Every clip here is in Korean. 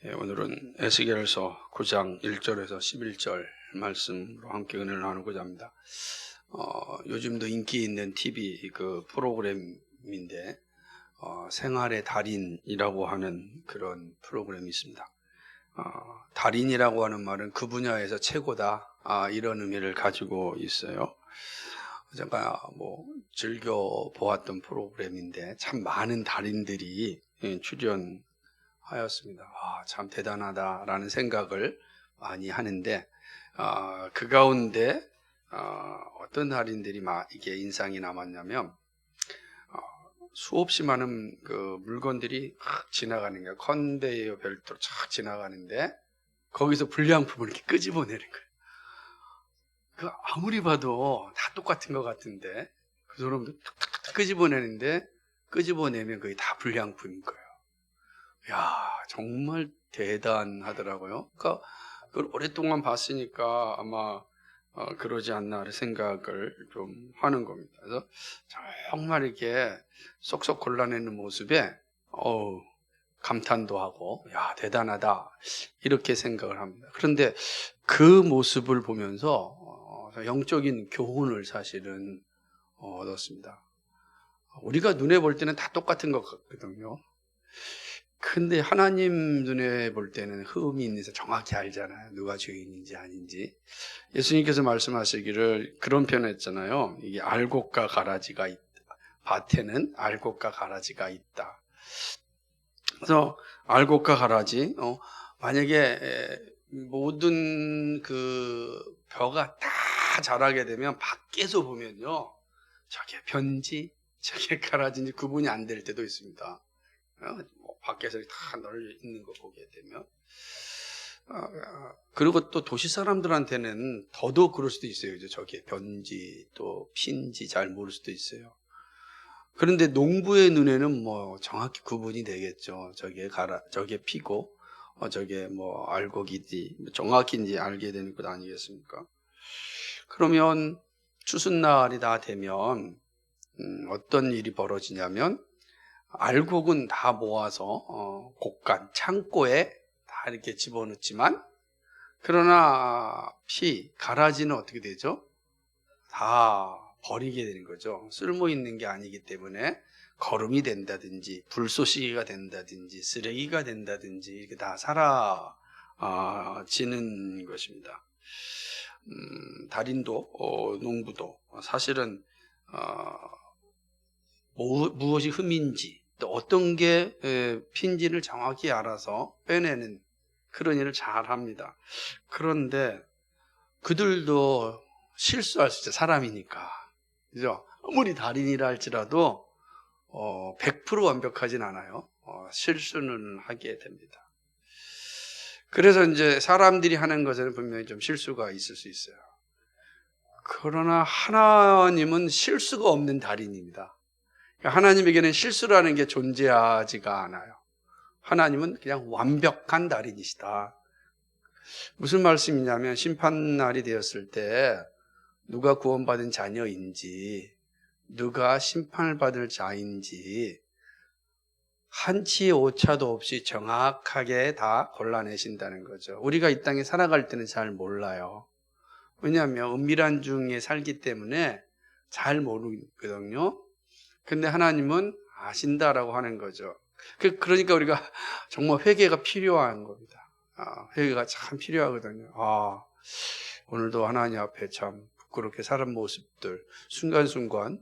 오늘은 에스겔서 9장 1절에서 11절 말씀으로 함께 은혜를 나누고자 합니다. 요즘도 인기 있는 TV 그 프로그램인데 생활의 달인이라고 하는 그런 프로그램이 있습니다. 달인이라고 하는 말은 그 분야에서 최고다, 이런 의미를 가지고 있어요. 제가 즐겨 보았던 프로그램인데 참 많은 달인들이 출연하였습니다. 참 대단하다라는 생각을 많이 하는데, 그 가운데 어떤 달인들이 이게 인상이 남았냐면, 수없이 많은 그 물건들이 지나가는 거예요. 컨베이어 벨트로 착 지나가는데 거기서 불량품을 이렇게 끄집어내는 거예요. 그 아무리 봐도 다 똑같은 것 같은데 그 사람도 탁탁탁 끄집어내는데 끄집어내면 그게 다 불량품인 거예요. 야, 정말 대단하더라고요. 그러니까 그걸 오랫동안 봤으니까 아마 그러지 않나 생각을 좀 하는 겁니다. 그래서 정말 이렇게 쏙쏙 골라내는 모습에 감탄도 하고, 야, 대단하다, 이렇게 생각을 합니다. 그런데 그 모습을 보면서 영적인 교훈을 사실은 얻었습니다. 우리가 눈에 볼 때는 다 똑같은 것 같거든요. 근데 하나님 눈에 볼 때는 흠이 있는 사 정확히 알잖아요. 누가 죄인인지 아닌지. 예수님께서 말씀하시기를 그런 표현했잖아요. 이게 알곡과 가라지가 있다. 밭에는 알곡과 가라지가 있다. 그래서 알곡과 가라지, 만약에 모든 그 벼가 다 자라게 되면 밖에서 보면요, 저게 벼인지 저게 가라지인지 구분이 안 될 때도 있습니다. 밖에서 다 널려 있는 거 보게 되면. 그리고 또 도시 사람들한테는 더더욱 그럴 수도 있어요. 저게 벼인지 또 피인지 잘 모를 수도 있어요. 그런데 농부의 눈에는 정확히 구분이 되겠죠. 저게 피고, 저게 알곡이지, 정확히인지 알게 되는 것 아니겠습니까? 그러면 추수날이 다 되면, 어떤 일이 벌어지냐면, 알곡은 다 모아서, 곡간, 창고에 다 이렇게 집어넣지만, 그러나 가라지는 어떻게 되죠? 다 버리게 되는 거죠. 쓸모 있는 게 아니기 때문에 거름이 된다든지 불쏘시개가 된다든지 쓰레기가 된다든지 이렇게 다 사라지는 것입니다. 달인도 농부도 사실은 무엇이 흠인지 또 어떤 게 핀지를 정확히 알아서 빼내는 그런 일을 잘 합니다. 그런데 그들도 실수할 수 있죠. 사람이니까. 그죠? 아무리 달인이라 할지라도 100% 완벽하진 않아요. 실수는 하게 됩니다. 그래서 이제 사람들이 하는 것에는 분명히 좀 실수가 있을 수 있어요. 그러나 하나님은 실수가 없는 달인입니다. 하나님에게는 실수라는 게 존재하지가 않아요. 하나님은 그냥 완벽한 달인이시다. 무슨 말씀이냐면 심판날이 되었을 때 누가 구원받은 자녀인지 누가 심판을 받을 자인지 한치의 오차도 없이 정확하게 다 골라내신다는 거죠. 우리가 이 땅에 살아갈 때는 잘 몰라요. 왜냐하면 은밀한 중에 살기 때문에 잘 모르거든요. 근데 하나님은 아신다라고 하는 거죠. 그러니까 우리가 정말 회개가 필요한 겁니다. 회개가 참 필요하거든요. 오늘도 하나님 앞에 참 부끄럽게 살은 모습들, 순간순간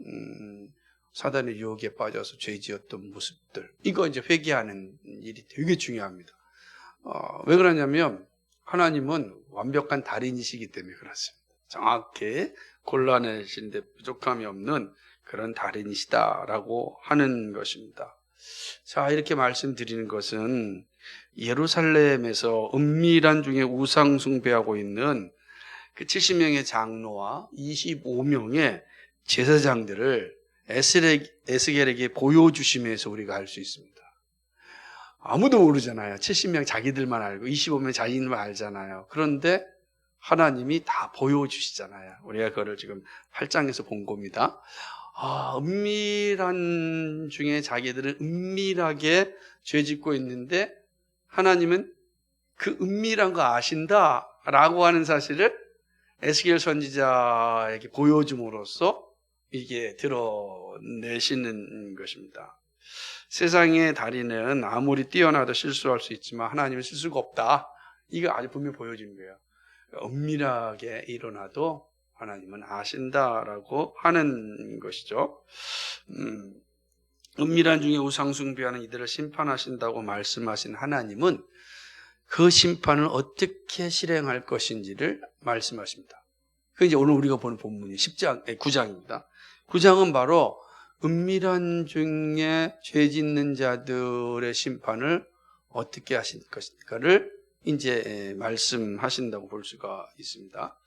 사단의 유혹에 빠져서 죄 지었던 모습들, 이거 이제 회개하는 일이 되게 중요합니다. 왜 그러냐면 하나님은 완벽한 달인이시기 때문에 그렇습니다. 정확히 골라내시는데 부족함이 없는 그런 달인이시다라고 하는 것입니다. 자, 이렇게 말씀드리는 것은 예루살렘에서 은밀한 중에 우상 숭배하고 있는 그 70명의 장로와 25명의 제사장들을 에스겔에게 보여주심에서 우리가 알 수 있습니다. 아무도 모르잖아요. 70명 자기들만 알고 25명 자기들만 알잖아요. 그런데 하나님이 다 보여주시잖아요. 우리가 그거를 지금 8장에서 본 겁니다. 은밀한 중에 자기들은 은밀하게 죄 짓고 있는데 하나님은 그 은밀한 거 아신다라고 하는 사실을 에스겔 선지자에게 보여줌으로써 이게 드러내시는 것입니다. 세상의 다리는 아무리 뛰어나도 실수할 수 있지만 하나님은 실수가 없다. 이거 아주 분명히 보여주는 거예요. 은밀하게 일어나도 하나님은 아신다라고 하는 것이죠. 은밀한 중에 우상 숭배하는 이들을 심판하신다고 말씀하신 하나님은 그 심판을 어떻게 실행할 것인지를 말씀하십니다. 그 이제 오늘 우리가 보는 본문이 9장입니다. 9장은 바로 은밀한 중에 죄 짓는 자들의 심판을 어떻게 하실 것인가를 이제 말씀하신다고 볼 수가 있습니다.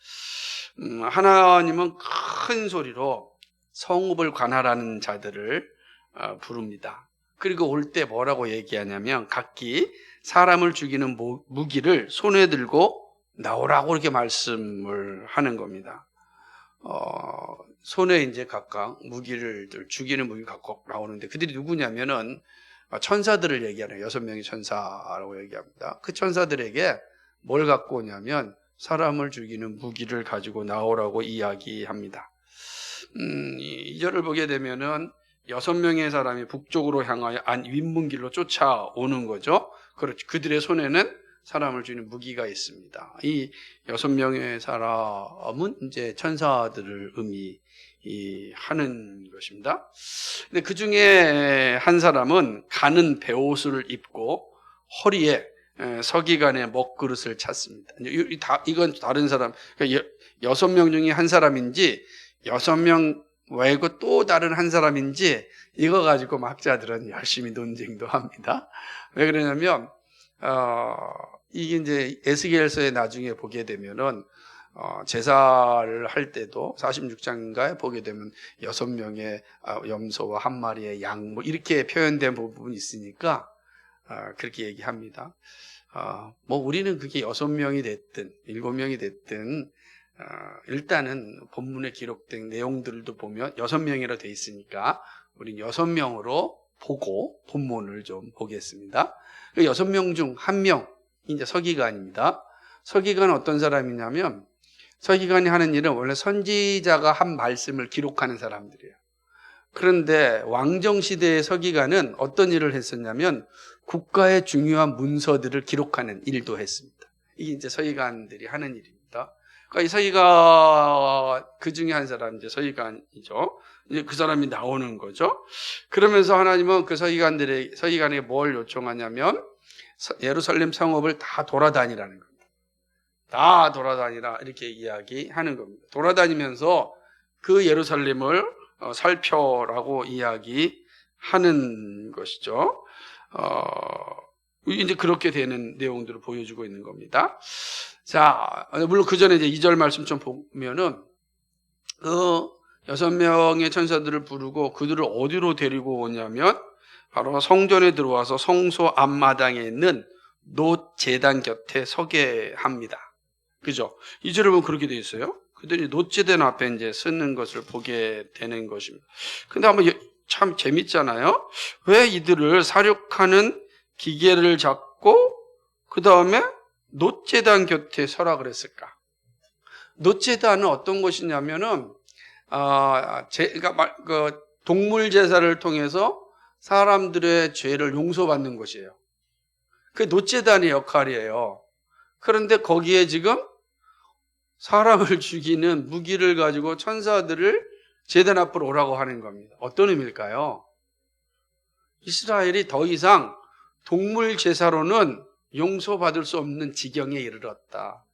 하나님은 큰 소리로 성읍을 관할하는 자들을 부릅니다. 그리고 올 때 뭐라고 얘기하냐면 각기 사람을 죽이는 무기를 손에 들고 나오라고 이렇게 말씀을 하는 겁니다. 손에 이제 각각 무기를 죽이는 무기 갖고 나오는데 그들이 누구냐면은 천사들을 얘기하는 6명의 천사라고 얘기합니다. 그 천사들에게 뭘 갖고 오냐면 사람을 죽이는 무기를 가지고 나오라고 이야기합니다. 2절을 보게 되면은 6명의 사람이 북쪽으로 향하여 윗문길로 쫓아오는 거죠. 그렇죠. 그들의 손에는 사람을 죽이는 무기가 있습니다. 이 6명의 사람은 이제 천사들을 의미하는 것입니다. 근데 그 중에 한 사람은 가는 베옷을 입고 허리에 서기관의 먹그릇을 찼습니다. 이건 다른 사람, 그러니까 6명 중에 한 사람인지 6명 외고 또 다른 한 사람인지 이거 가지고 막자들은 열심히 논쟁도 합니다. 왜 그러냐면 이게 이제 에스겔서에 나중에 보게 되면은 제사를 할 때도 46장인가에 보게 되면 6명의 염소와 한 마리의 양 뭐 이렇게 표현된 부분이 있으니까 그렇게 얘기합니다. 뭐 우리는 그게 6명이 됐든 7명이 됐든 일단은 본문에 기록된 내용들도 보면 6명이라 돼 있으니까 우린 6명으로 보고 본문을 좀 보겠습니다. 6명 중 1명 이제 서기관입니다. 서기관은 어떤 사람이냐면 서기관이 하는 일은 원래 선지자가 한 말씀을 기록하는 사람들이에요. 그런데 왕정시대의 서기관은 어떤 일을 했었냐면 국가의 중요한 문서들을 기록하는 일도 했습니다. 이게 이제 서기관들이 하는 일입니다. 그러니까 이 서기관 그 중에 한 사람 이제 서기관이죠. 이제 그 사람이 나오는 거죠. 그러면서 하나님은 그 서기관에게 뭘 요청하냐면 예루살렘 성읍을 다 돌아다니라는 겁니다. 다 돌아다니라 이렇게 이야기하는 겁니다. 돌아다니면서 그 예루살렘을 살펴라고 이야기하는 것이죠. 이제 그렇게 되는 내용들을 보여주고 있는 겁니다. 자, 물론 그 전에 이제 2절 말씀 좀 보면은 그 6명의 천사들을 부르고 그들을 어디로 데리고 오냐면 바로 성전에 들어와서 성소 앞마당에 있는 놋 제단 곁에 서게 합니다. 그죠? 2절에 보면 그렇게 되어 있어요. 그들이 놋 제단 앞에 이제 서는 것을 보게 되는 것입니다. 근데 한번 참 재밌잖아요. 왜 이들을 사륙하는 기계를 잡고 그 다음에 놋 제단 곁에 서라 그랬을까? 놋 제단은 어떤 것이냐면은 그러니까 그 동물 제사를 통해서 사람들의 죄를 용서받는 것이에요. 그게 놋 제단의 역할이에요. 그런데 거기에 지금 사람을 죽이는 무기를 가지고 천사들을 제단 앞으로 오라고 하는 겁니다. 어떤 의미일까요? 이스라엘이 더 이상 동물 제사로는 용서받을 수 없는 지경에 이르렀다.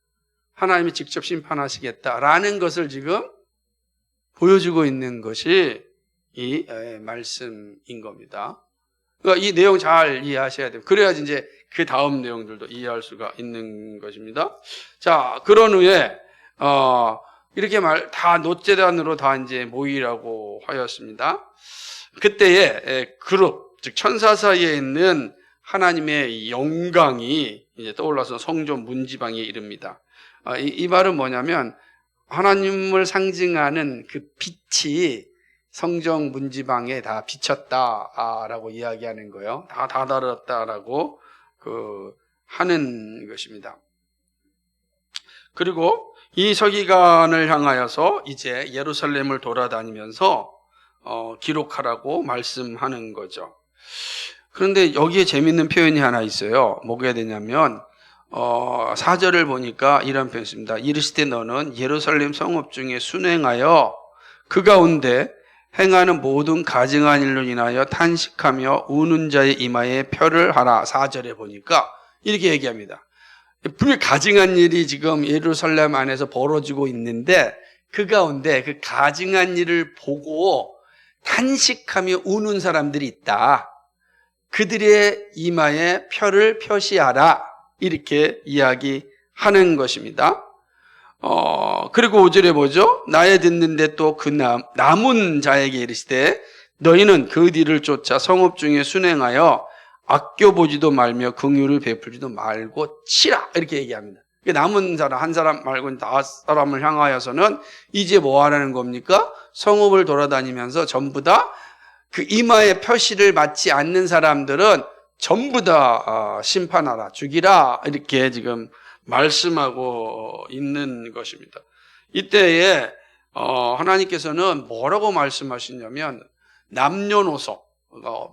하나님이 직접 심판하시겠다라는 것을 지금 보여주고 있는 것이 이 말씀인 겁니다. 그러니까 이 내용 잘 이해하셔야 돼요. 그래야지 이제 그 다음 내용들도 이해할 수가 있는 것입니다. 자, 그런 후에 이렇게 다 놋제단으로 다 이제 모이라고 하였습니다. 그때에 그룹, 즉 천사 사이에 있는 하나님의 영광이 이제 떠올라서 성전 문지방에 이릅니다. 이 말은 뭐냐면 하나님을 상징하는 그 빛이 성전 문지방에 다 비쳤다라고 이야기하는 거예요. 다 다다랐다라고 하는 것입니다. 그리고 이 서기관을 향하여서 이제 예루살렘을 돌아다니면서 기록하라고 말씀하는 거죠. 그런데 여기에 재밌는 표현이 하나 있어요. 뭐가 되냐면 4절을 보니까 이런 표현이 있습니다. 이르시되 너는 예루살렘 성읍 중에 순행하여 그 가운데 행하는 모든 가증한 일로 인하여 탄식하며 우는 자의 이마에 표를 하라. 4절에 보니까 이렇게 얘기합니다. 분명히 가증한 일이 지금 예루살렘 안에서 벌어지고 있는데 그 가운데 그 가증한 일을 보고 탄식하며 우는 사람들이 있다. 그들의 이마에 표를 표시하라. 이렇게 이야기하는 것입니다. 그리고 5절에 보죠. 나의 듣는데 또 그 남은 자에게 이르시되 너희는 그 뒤를 쫓아 성읍 중에 순행하여 아껴보지도 말며 긍휼을 베풀지도 말고 치라. 이렇게 얘기합니다. 남은 사람 한 사람 말고 5사람을 향하여서는 이제 뭐 하라는 겁니까? 성읍을 돌아다니면서 전부 다 그 이마에 표시를 맞지 않는 사람들은 전부 다 심판하라, 죽이라 이렇게 지금 말씀하고 있는 것입니다. 이때에 하나님께서는 뭐라고 말씀하시냐면 남녀노소,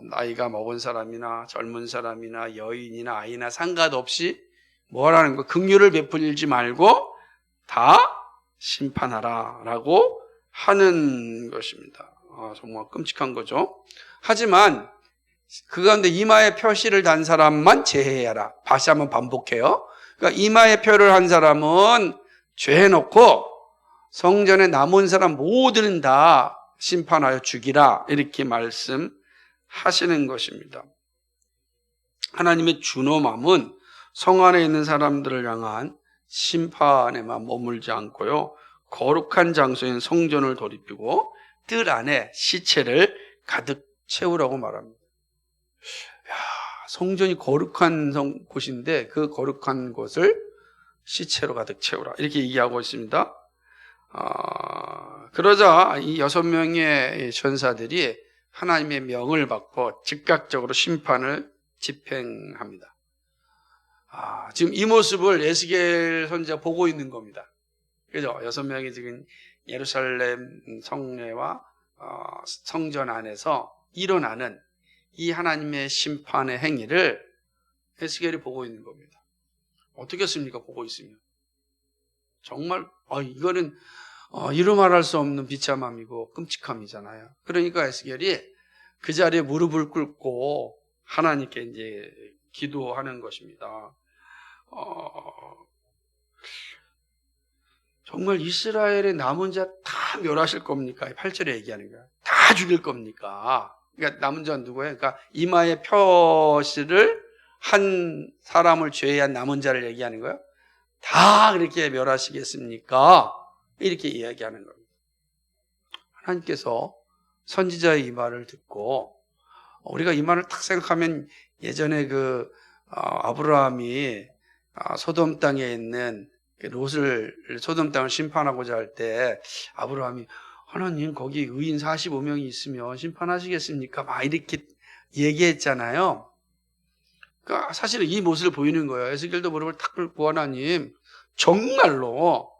나이가 먹은 사람이나 젊은 사람이나 여인이나 아이나 상관없이 뭐라는 거, 긍휼을 베풀지 말고 다 심판하라 라고 하는 것입니다. 정말 끔찍한 거죠. 하지만 그 가운데 이마에 표시를 단 사람만 제해하라. 다시 한번 반복해요. 그러니까 이마에 표를 한 사람은 죄해놓고 성전에 남은 사람 모두는 다 심판하여 죽이라. 이렇게 말씀하시는 것입니다. 하나님의 준엄함은 성 안에 있는 사람들을 향한 심판에만 머물지 않고요, 거룩한 장소인 성전을 돌이키고 뜰 안에 시체를 가득 채우라고 말합니다. 성전이 거룩한 곳인데 그 거룩한 곳을 시체로 가득 채우라 이렇게 얘기하고 있습니다. 그러자 이 6명의 전사들이 하나님의 명을 받고 즉각적으로 심판을 집행합니다. 지금 이 모습을 에스겔 선지자가 보고 있는 겁니다. 그죠? 6명이 지금 예루살렘 성내와 성전 안에서 일어나는 이 하나님의 심판의 행위를 에스겔이 보고 있는 겁니다. 어떻겠습니까? 보고 있으면. 정말 이거는 이루 말할 수 없는 비참함이고 끔찍함이잖아요. 그러니까 에스겔이 그 자리에 무릎을 꿇고 하나님께 이제 기도하는 것입니다. 정말 이스라엘의 남은 자 다 멸하실 겁니까? 8절에 얘기하는 거야. 다 죽일 겁니까? 그러니까 남은 자는 누구예요? 그러니까 이마에 표시를 한 사람을 제외한 남은 자를 얘기하는 거예요. 다 그렇게 멸하시겠습니까? 이렇게 이야기하는 겁니다. 하나님께서 선지자의 이 말을 듣고, 우리가 이 말을 딱 생각하면 예전에 아브라함이 소돔 땅에 있는 롯을 소돔 땅을 심판하고자 할 때 아브라함이 하나님 거기 의인 45명이 있으면 심판하시겠습니까? 막 이렇게 얘기했잖아요. 그러니까 사실은 이 모습을 보이는 거예요. 에스겔도 무릎을 탁 꿇고 하나님 정말로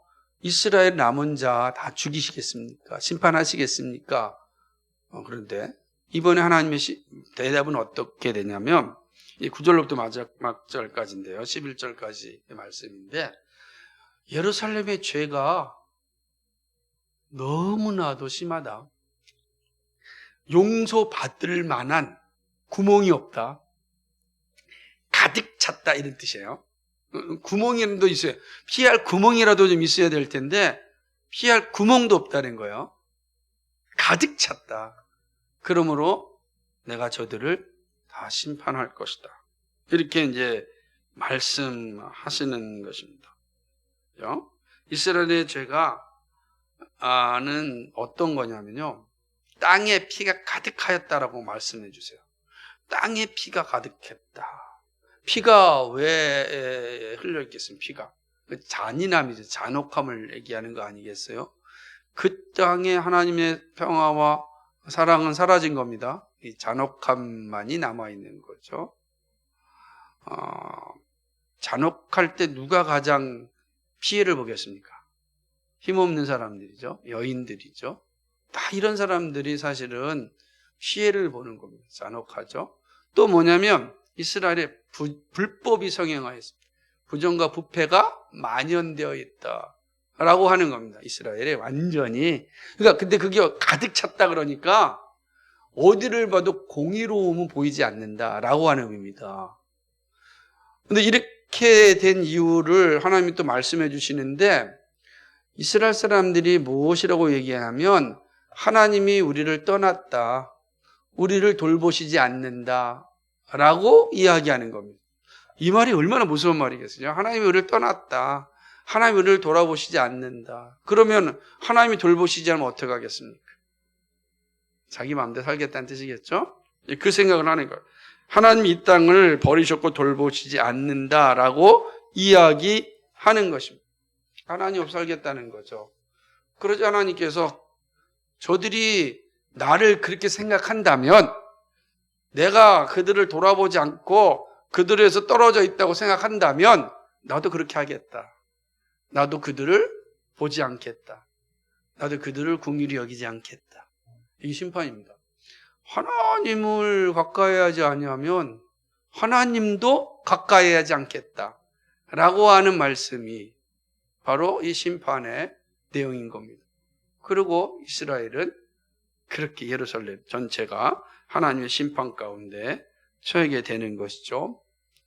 이스라엘 남은 자 다 죽이시겠습니까? 심판하시겠습니까? 그런데 이번에 하나님의 대답은 어떻게 되냐면 이 9절로부터 마지막 절까지인데요. 11절까지의 말씀인데 예루살렘의 죄가 너무나도 심하다. 용서받을 만한 구멍이 없다. 가득 찼다 이런 뜻이에요. 구멍이라도 있어요. 피할 구멍이라도 좀 있어야 될 텐데 피할 구멍도 없다는 거예요. 가득 찼다. 그러므로 내가 저들을 다 심판할 것이다. 이렇게 이제 말씀하시는 것입니다. 이스라엘의 죄가 는 어떤 거냐면요, 땅에 피가 가득하였다라고 말씀해 주세요. 땅에 피가 가득했다. 피가 왜 흘러 있겠습니까? 피가 잔인함이죠. 잔혹함을 얘기하는 거 아니겠어요? 그 땅에 하나님의 평화와 사랑은 사라진 겁니다. 이 잔혹함만이 남아 있는 거죠. 잔혹할 때 누가 가장 피해를 보겠습니까? 힘없는 사람들이죠. 여인들이죠. 다 이런 사람들이 사실은 피해를 보는 겁니다. 잔혹하죠. 또 뭐냐면 이스라엘에 불법이 성행하였습니다. 부정과 부패가 만연되어 있다라고 하는 겁니다. 이스라엘에 완전히. 그러니까 근데 그게 가득 찼다 그러니까 어디를 봐도 공의로움은 보이지 않는다라고 하는 의미입니다. 근데 이렇게 된 이유를 하나님이 또 말씀해 주시는데 이스라엘 사람들이 무엇이라고 얘기하냐면 하나님이 우리를 떠났다. 우리를 돌보시지 않는다. 라고 이야기하는 겁니다. 이 말이 얼마나 무서운 말이겠어요. 하나님이 우리를 떠났다. 하나님이 우리를 돌아보시지 않는다. 그러면 하나님이 돌보시지 않으면 어떻게 하겠습니까? 자기 마음대로 살겠다는 뜻이겠죠? 그 생각을 하는 거예요. 하나님이 이 땅을 버리셨고 돌보시지 않는다라고 이야기하는 것입니다. 하나님 없이 살겠다는 거죠. 그러자 하나님께서 저들이 나를 그렇게 생각한다면 내가 그들을 돌아보지 않고 그들에서 떨어져 있다고 생각한다면 나도 그렇게 하겠다. 나도 그들을 보지 않겠다. 나도 그들을 긍휼히 여기지 않겠다. 이게 심판입니다. 하나님을 가까이 하지 아니하면 하나님도 가까이 하지 않겠다. 라고 하는 말씀이 바로 이 심판의 내용인 겁니다. 그리고 이스라엘은 그렇게 예루살렘 전체가 하나님의 심판 가운데 처하게 되는 것이죠.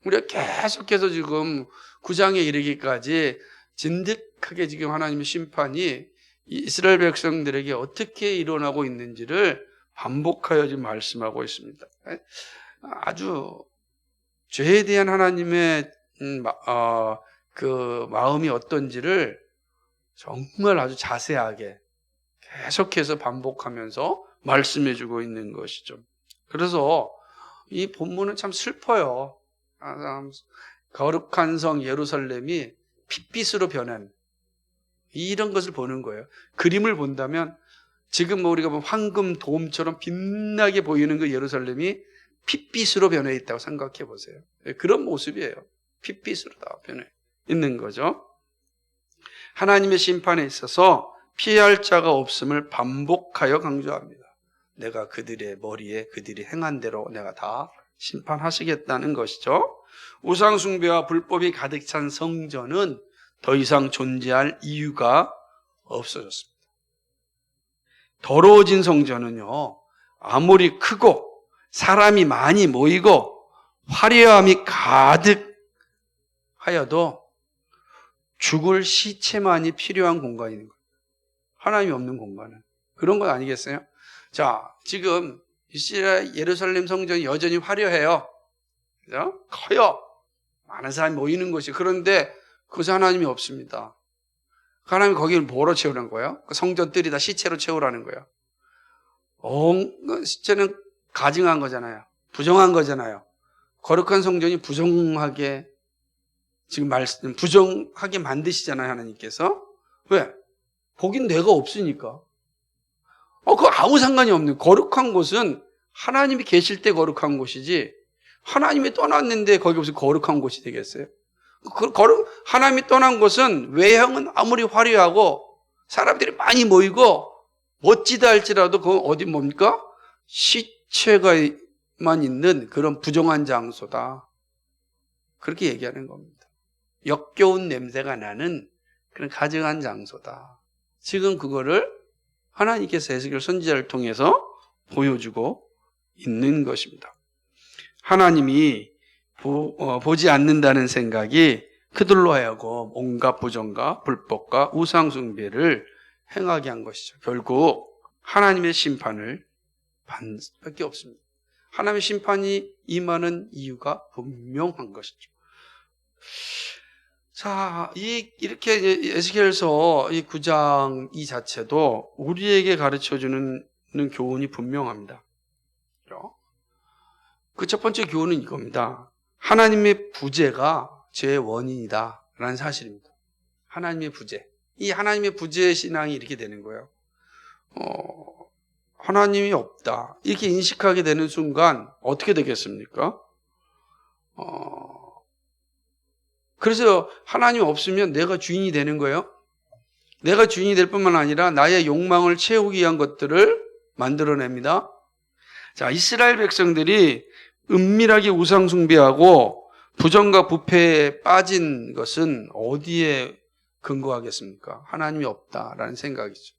우리가 계속해서 지금 9장에 이르기까지 진득하게 지금 하나님의 심판이 이스라엘 백성들에게 어떻게 일어나고 있는지를 반복하여 지금 말씀하고 있습니다. 아주 죄에 대한 하나님의 그 마음이 어떤지를 정말 아주 자세하게 계속해서 반복하면서 말씀해주고 있는 것이죠. 그래서 이 본문은 참 슬퍼요. 거룩한 성 예루살렘이 핏빛으로 변한 이런 것을 보는 거예요. 그림을 본다면 지금 우리가 보면 황금 돔처럼 빛나게 보이는 그 예루살렘이 핏빛으로 변해 있다고 생각해 보세요. 그런 모습이에요. 핏빛으로 다 변해 있는 거죠. 하나님의 심판에 있어서 피할 자가 없음을 반복하여 강조합니다. 내가 그들의 머리에 그들이 행한 대로 내가 다 심판하시겠다는 것이죠. 우상 숭배와 불법이 가득 찬 성전은 더 이상 존재할 이유가 없어졌습니다. 더러워진 성전은요, 아무리 크고 사람이 많이 모이고 화려함이 가득하여도 죽을 시체만이 필요한 공간인 거예요. 하나님이 없는 공간은. 그런 건 아니겠어요? 자, 지금 이스라엘 예루살렘 성전이 여전히 화려해요. 그죠? 커요. 많은 사람이 모이는 곳이. 그런데 그것에 하나님이 없습니다. 하나님이 거기를 뭐로 채우는 거예요? 그 성전들이 다 시체로 채우라는 거예요. 시체는 가증한 거잖아요. 부정한 거잖아요. 거룩한 성전이 부정하게 부정하게 만드시잖아요, 하나님께서. 왜? 거긴 내가 없으니까. 그거 아무 상관이 없는 거룩한 곳은 하나님이 계실 때 거룩한 곳이지 하나님이 떠났는데 거기 무슨 거룩한 곳이 되겠어요? 하나님이 떠난 곳은 외형은 아무리 화려하고 사람들이 많이 모이고 멋지다 할지라도 그건 어디 뭡니까? 시체가만 있는 그런 부정한 장소다. 그렇게 얘기하는 겁니다. 역겨운 냄새가 나는 그런 가증한 장소다. 지금 그거를 하나님께서 에스겔 선지자를 통해서 보여주고 있는 것입니다. 하나님이 보지 않는다는 생각이 그들로 하여금 온갖 부정과 불법과 우상숭배를 행하게 한 것이죠. 결국 하나님의 심판을 받을 수밖에 없습니다. 하나님의 심판이 임하는 이유가 분명한 것이죠. 자, 이렇게 에스겔서 이 9장 이 자체도 우리에게 가르쳐주는 교훈이 분명합니다. 그 첫 번째 교훈은 이겁니다. 하나님의 부재가 죄의 원인이다 라는 사실입니다. 하나님의 부재. 이 하나님의 부재 신앙이 이렇게 되는 거예요. 하나님이 없다 이렇게 인식하게 되는 순간 어떻게 되겠습니까? 그래서 하나님 없으면 내가 주인이 되는 거예요. 내가 주인이 될 뿐만 아니라 나의 욕망을 채우기 위한 것들을 만들어냅니다. 자, 이스라엘 백성들이 은밀하게 우상 숭배하고 부정과 부패에 빠진 것은 어디에 근거하겠습니까? 하나님이 없다라는 생각이죠.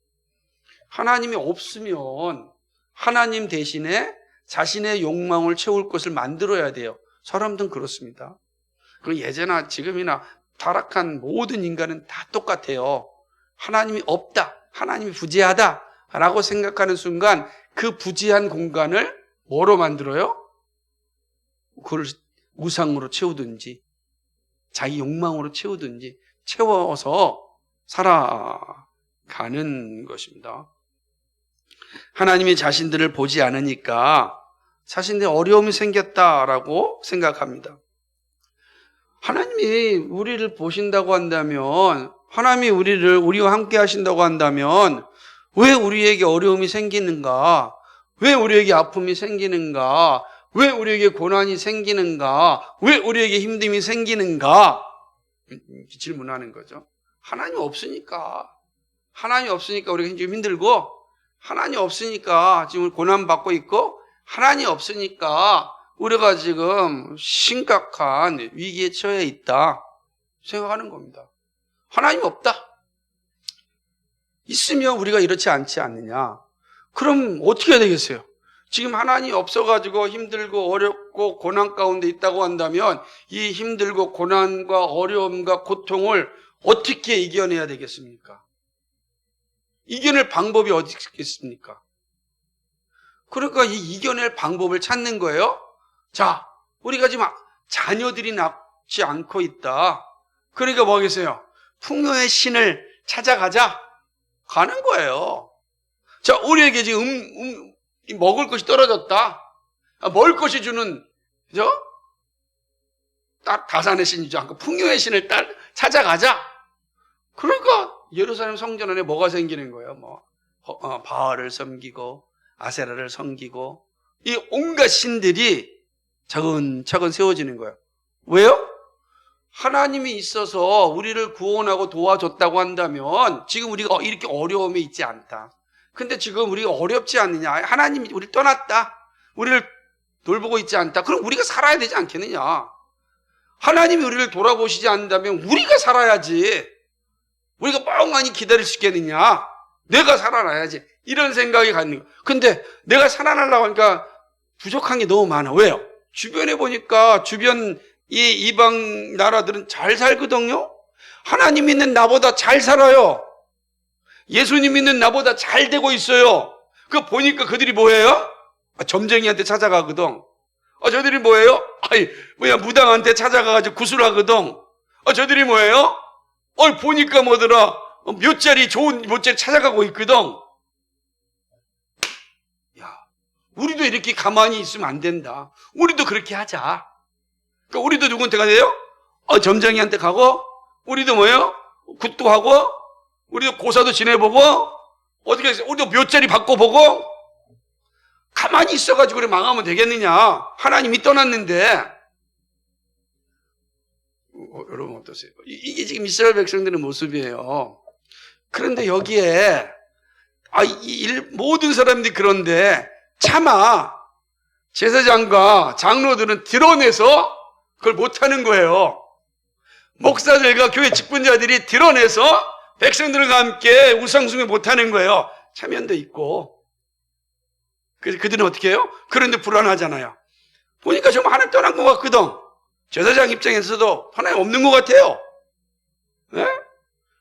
하나님이 없으면 하나님 대신에 자신의 욕망을 채울 것을 만들어야 돼요. 사람들은 그렇습니다. 그 예전이나 지금이나 타락한 모든 인간은 다 똑같아요. 하나님이 없다, 하나님이 부재하다라고 생각하는 순간 그 부재한 공간을 뭐로 만들어요? 그걸 우상으로 채우든지 자기 욕망으로 채우든지 채워서 살아가는 것입니다. 하나님이 자신들을 보지 않으니까 자신들의 어려움이 생겼다라고 생각합니다. 하나님이 우리를 보신다고 한다면, 하나님이 우리와 함께 하신다고 한다면 왜 우리에게 어려움이 생기는가? 왜 우리에게 아픔이 생기는가? 왜 우리에게 고난이 생기는가? 왜 우리에게 힘듦이 생기는가? 질문하는 거죠. 하나님 없으니까. 하나님 없으니까 우리가 지금 힘들고, 하나님 없으니까 지금 고난받고 있고, 하나님 없으니까 우리가 지금 심각한 위기에 처해 있다 생각하는 겁니다. 하나님 없다. 있으면 우리가 이렇지 않지 않느냐. 그럼 어떻게 해야 되겠어요? 지금 하나님이 없어가지고 힘들고 어렵고 고난 가운데 있다고 한다면 이 힘들고 고난과 어려움과 고통을 어떻게 이겨내야 되겠습니까? 이겨낼 방법이 어디 있겠습니까? 그러니까 이 이겨낼 방법을 찾는 거예요. 자, 우리가 지금 자녀들이 낳지 않고 있다. 그러니까 뭐 하겠어요? 풍요의 신을 찾아가자. 가는 거예요. 자, 우리에게 지금 먹을 것이 떨어졌다. 먹을 것이 주는, 그죠? 다산의 신이죠. 풍요의 신을 찾아가자. 그러니까 예루살렘 성전 안에 뭐가 생기는 거예요? 바알을 섬기고 아세라를 섬기고 이 온갖 신들이 차근차근 세워지는 거예요. 왜요? 하나님이 있어서 우리를 구원하고 도와줬다고 한다면 지금 우리가 이렇게 어려움이 있지 않다. 근데 지금 우리가 어렵지 않느냐? 하나님이 우리를 떠났다. 우리를 돌보고 있지 않다. 그럼 우리가 살아야 되지 않겠느냐? 하나님이 우리를 돌아보시지 않는다면 우리가 살아야지. 우리가 멍하니 기다릴 수 있겠느냐? 내가 살아나야지. 이런 생각이 갖는 거예요. 근데 내가 살아나려고 하니까 부족한 게 너무 많아. 왜요? 주변에 보니까 주변 이 이방 나라들은 잘 살거든요. 하나님 믿는 나보다 잘 살아요. 예수님 믿는 나보다 잘 되고 있어요. 그 보니까 그들이 뭐예요? 점쟁이한테 찾아가거든. 저들이 뭐예요? 무당한테 찾아가가지고 구슬하거든. 저들이 뭐예요? 보니까 뭐더라? 묘자리 좋은 묘자리 찾아가고 있거든. 야, 우리도 이렇게 가만히 있으면 안 된다. 우리도 그렇게 하자. 그러니까 우리도 누구한테 가세요? 점쟁이한테 가고, 우리도 뭐예요? 굿도 하고, 우리도 고사도 지내보고, 어떻게 해서 우리도 묘자리 바꿔보고, 가만히 있어가지고 그래 망하면 되겠느냐? 하나님이 떠났는데. 여러분 어떠세요? 이게 지금 이스라엘 백성들의 모습이에요. 그런데 여기에 모든 사람들이 그런데 차마 제사장과 장로들은 드러내서 그걸 못하는 거예요. 목사들과 교회 직분자들이 드러내서 백성들과 함께 우상숭배 못하는 거예요. 체면도 있고. 그래서 그들은 어떻게 해요? 그런데 불안하잖아요. 보니까 정말 하나님 떠난 것 같거든. 제사장 입장에서도 하나님 없는 것 같아요. 네?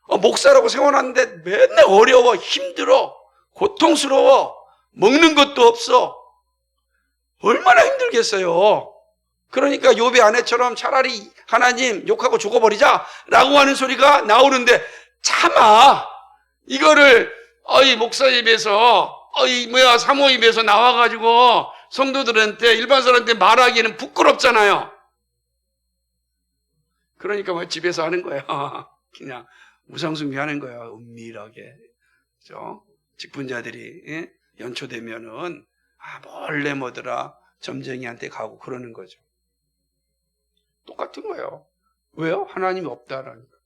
목사라고 생활하는데 맨날 어려워, 힘들어, 고통스러워, 먹는 것도 없어. 얼마나 힘들겠어요. 그러니까 욥의 아내처럼 차라리 하나님 욕하고 죽어버리자라고 하는 소리가 나오는데 차마 이거를 목사 입에서 사모 입에서 나와가지고 성도들한테 일반 사람한테 말하기에는 부끄럽잖아요. 그러니까 집에서 하는 거예요. 그냥 우상숭배 하는 거예요. 은밀하게. 그죠? 직분자들이 연초되면은 몰래 뭐더라 점쟁이한테 가고 그러는 거죠. 똑같은 거예요. 왜요? 하나님이 없다라니까.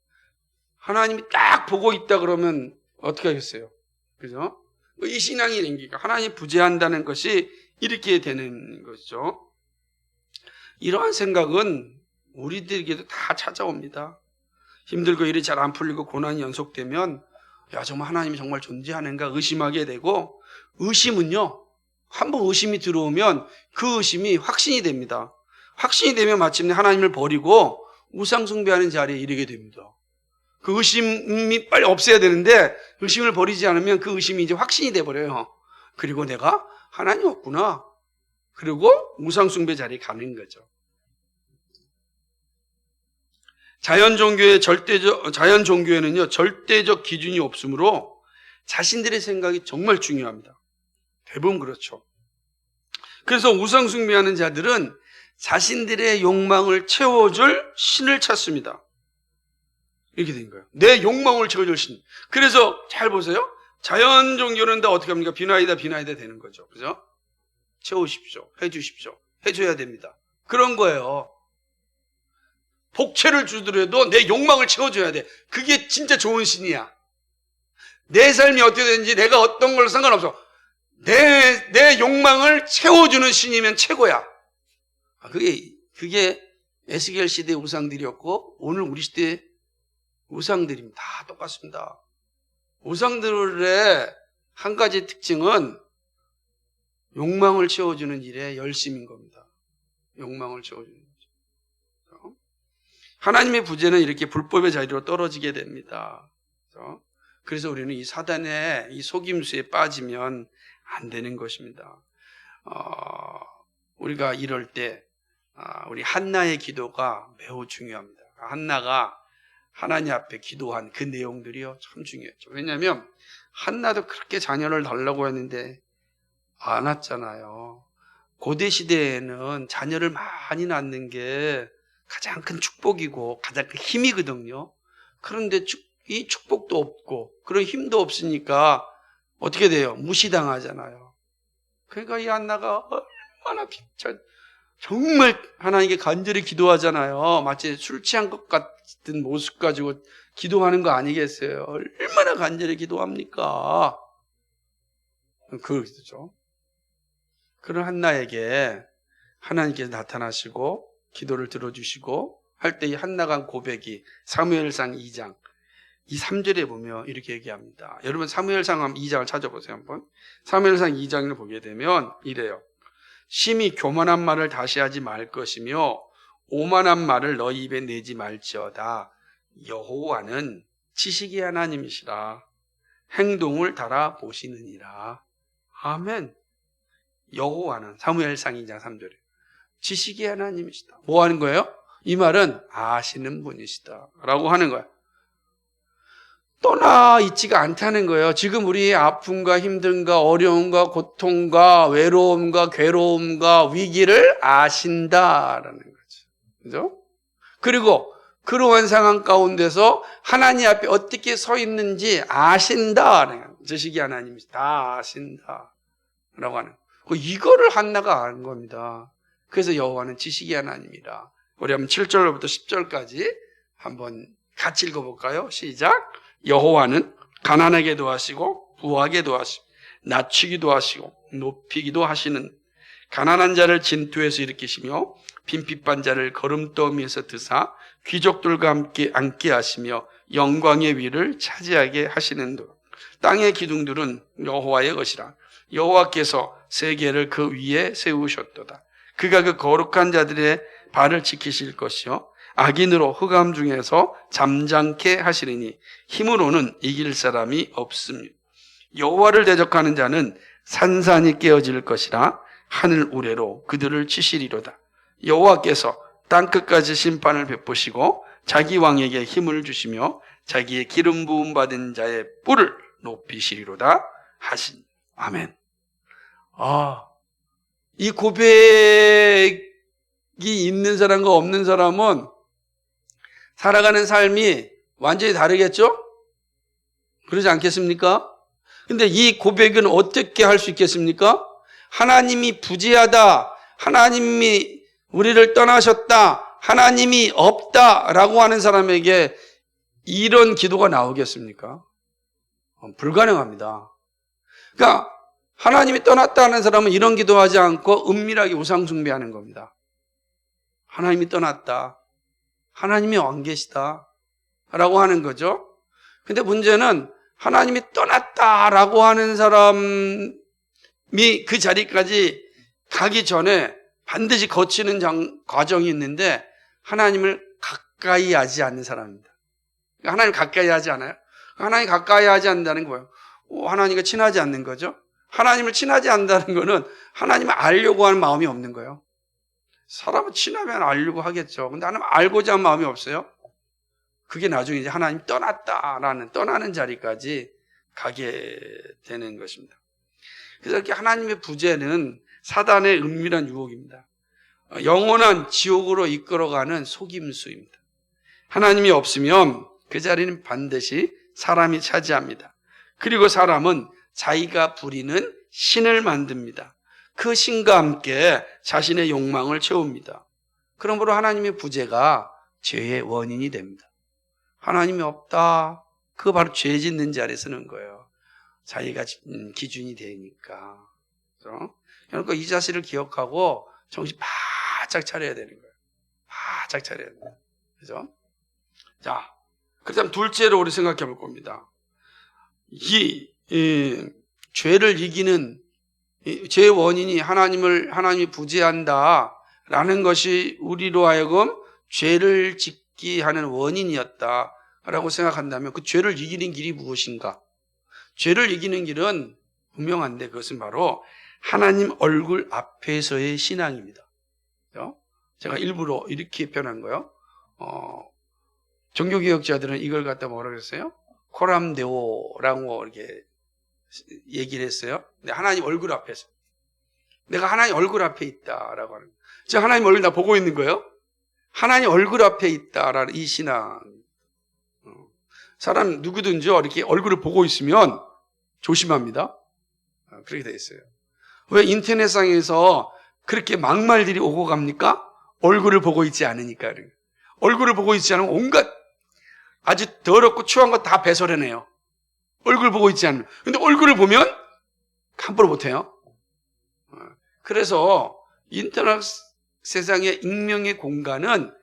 하나님이 딱 보고 있다 그러면 어떻게 하겠어요? 그죠? 이 신앙이 생기니까 하나님이 부재한다는 것이 이렇게 되는 것이죠. 이러한 생각은 우리들에게도 다 찾아옵니다. 힘들고 일이 잘 안 풀리고 고난이 연속되면 야, 정말 하나님이 정말 존재하는가 의심하게 되고, 의심은요, 한번 의심이 들어오면 그 의심이 확신이 됩니다. 확신이 되면 마침내 하나님을 버리고 우상 숭배하는 자리에 이르게 됩니다. 그 의심이 빨리 없애야 되는데 의심을 버리지 않으면 그 의심이 이제 확신이 돼버려요. 그리고 내가 하나님 없구나. 그리고 우상 숭배 자리에 가는 거죠. 자연 종교에는요, 절대적 기준이 없으므로 자신들의 생각이 정말 중요합니다. 대부분 그렇죠. 그래서 우상 숭배하는 자들은 자신들의 욕망을 채워줄 신을 찾습니다. 이렇게 된 거예요. 내 욕망을 채워줄 신. 그래서 잘 보세요. 자연 종교는 다 어떻게 합니까? 비나이다 되는 거죠. 그죠? 채우십시오. 해주십시오. 해줘야 됩니다. 그런 거예요. 복채를 주더라도 내 욕망을 채워줘야 돼. 그게 진짜 좋은 신이야. 내 삶이 어떻게 되는지 내가 어떤 걸로 상관없어. 내 욕망을 채워주는 신이면 최고야. 그게 에스겔 시대의 우상들이었고 오늘 우리 시대의 우상들입니다. 다 똑같습니다. 우상들의 한 가지 특징은 욕망을 채워주는 일에 열심인 겁니다. 욕망을 채워주는 거죠. 하나님의 부재는 이렇게 불법의 자리로 떨어지게 됩니다. 그래서 우리는 이 사단의 이 속임수에 빠지면 안 되는 것입니다. 우리가 이럴 때 우리 한나의 기도가 매우 중요합니다. 한나가 하나님 앞에 기도한 그 내용들이요 참 중요했죠. 왜냐하면 한나도 그렇게 자녀를 달라고 했는데 안 왔잖아요. 고대 시대에는 자녀를 많이 낳는 게 가장 큰 축복이고 가장 큰 힘이거든요. 그런데 이 축복도 없고 그런 힘도 없으니까 어떻게 돼요? 무시당하잖아요. 그러니까 이 한나가 얼마나 정말 하나님께 간절히 기도하잖아요. 마치 술 취한 것 같은 모습 가지고 기도하는 거 아니겠어요? 얼마나 간절히 기도합니까? 그거죠. 그런 한나에게 하나님께서 나타나시고 기도를 들어주시고 할 때 이 한나가 한 고백이 사무엘상 2장 이 3절에 보면 이렇게 얘기합니다. 여러분 사무엘상 2장을 찾아보세요. 한번 사무엘상 2장을 보게 되면 이래요. 심히 교만한 말을 다시 하지 말 것이며 오만한 말을 너희 입에 내지 말지어다. 여호와는 지식의 하나님이시라. 행동을 달아보시느니라. 아멘. 여호와는 사무엘상 2장 3절에 지식의 하나님이시다. 뭐 하는 거예요? 이 말은 아시는 분이시다 라고 하는 거예요. 떠나 있지가 않다는 거예요. 지금 우리의 아픔과 힘듦과 어려움과 고통과 외로움과 괴로움과 위기를 아신다라는 거죠. 그죠? 그리고 그러한 상황 가운데서 하나님 앞에 어떻게 서 있는지 아신다라는 거예요. 지식이 하나님이시다. 다 아신다라고 하는 거예요. 이거를 한나가 아는 겁니다. 그래서 여호와는 지식이 하나님이라. 우리 한번 7절부터 10절까지 한번 같이 읽어볼까요? 시작. 여호와는 가난하게도 하시고 부하게도 하시고 낮추기도 하시고 높이기도 하시는 가난한 자를 진토에서 일으키시며 빈핍한 자를 거름더미에서 드사 귀족들과 함께 앉게 하시며 영광의 위를 차지하게 하시는도다. 땅의 기둥들은 여호와의 것이라. 여호와께서 세계를 그 위에 세우셨도다. 그가 그 거룩한 자들의 발을 지키실 것이요 악인으로 흑암 중에서 잠잠케 하시리니 힘으로는 이길 사람이 없습니다. 여호와를 대적하는 자는 산산이 깨어질 것이라. 하늘 우레로 그들을 치시리로다. 여호와께서 땅끝까지 심판을 베푸시고 자기 왕에게 힘을 주시며 자기의 기름 부음 받은 자의 뿔을 높이시리로다 하신. 아멘. 이 고백이 있는 사람과 없는 사람은 살아가는 삶이 완전히 다르겠죠? 그러지 않겠습니까? 근데 이 고백은 어떻게 할 수 있겠습니까? 하나님이 부재하다, 하나님이 우리를 떠나셨다, 하나님이 없다라고 하는 사람에게 이런 기도가 나오겠습니까? 불가능합니다. 그러니까 하나님이 떠났다 하는 사람은 이런 기도하지 않고 은밀하게 우상 숭배하는 겁니다. 하나님이 떠났다. 하나님이 안 계시다. 라고 하는 거죠. 근데 문제는 하나님이 떠났다라고 하는 사람이 그 자리까지 가기 전에 반드시 거치는 과정이 있는데 하나님을 가까이 하지 않는 사람입니다. 하나님 가까이 하지 않아요? 하나님 가까이 하지 않는다는 거예요. 하나님과 친하지 않는 거죠. 하나님을 친하지 않는다는 거는 하나님을 알려고 하는 마음이 없는 거예요. 사람은 친하면 알려고 하겠죠. 근데 하나님 알고자 하는 마음이 없어요. 그게 나중에 이제 하나님 떠났다라는 떠나는 자리까지 가게 되는 것입니다. 그래서 이렇게 하나님의 부재는 사단의 은밀한 유혹입니다. 영원한 지옥으로 이끌어가는 속임수입니다. 하나님이 없으면 그 자리는 반드시 사람이 차지합니다. 그리고 사람은 자기가 부리는 신을 만듭니다. 그 신과 함께 자신의 욕망을 채웁니다. 그러므로 하나님의 부재가 죄의 원인이 됩니다. 하나님이 없다. 그거 바로 죄 짓는 자리에 쓰는 거예요. 자기가 기준이 되니까. 그렇죠? 그러니까 이 자세를 기억하고 정신 바짝 차려야 되는 거예요. 바짝 차려야 돼요. 그죠? 자, 그렇다면 둘째로 우리 생각해 볼 겁니다. 이 죄를 이기는 죄의 원인이 하나님이 부재한다라는 것이 우리로 하여금 죄를 짓게 하는 원인이었다라고 생각한다면 그 죄를 이기는 길이 무엇인가? 죄를 이기는 길은 분명한데 그것은 바로 하나님 얼굴 앞에서의 신앙입니다. 제가 일부러 이렇게 표현한 거예요. 종교개혁자들은 이걸 갖다 뭐라 그랬어요? 코람데오라고 이렇게 얘기를 했어요. 근데 하나님 얼굴 앞에서. 내가 하나님 얼굴 앞에 있다라고 하는 거예요. 제가 하나님 얼굴 나 보고 있는 거예요? 하나님 얼굴 앞에 있다라는 이 신앙. 사람 누구든지 이렇게 얼굴을 보고 있으면 조심합니다. 그렇게 돼 있어요. 왜 인터넷상에서 그렇게 막말들이 오고 갑니까? 얼굴을 보고 있지 않으니까. 얼굴을 보고 있지 않으면 온갖 아주 더럽고 추한 거 다 배설해내요. 얼굴 보고 있지 않으면. 근데 얼굴을 보면 함부로 못해요. 그래서 인터넷 세상의 익명의 공간은